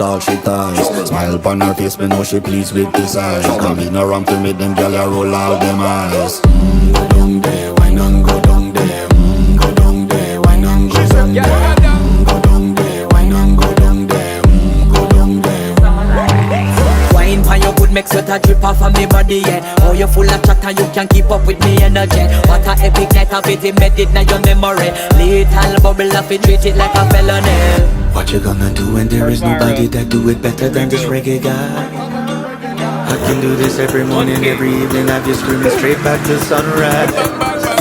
all she ties. Smile upon her face, me know she pleased with this eyes. Come in around to make them gyal a roll out them eyes. Go down there, why not go down there? Go down there, why not go down there? Go down there, why not go down there? Go down there. Wine for your good make sweat a drip off of me body, yeah. Oh, you full of chatter, you can keep up with me energy. What a epic night of it, embedded in your memory. Little bubble of it, treat it like a felony. What you gonna do when there is nobody that do it better than this reggae guy? I can do this every morning, every evening, have you screaming straight back to sunrise.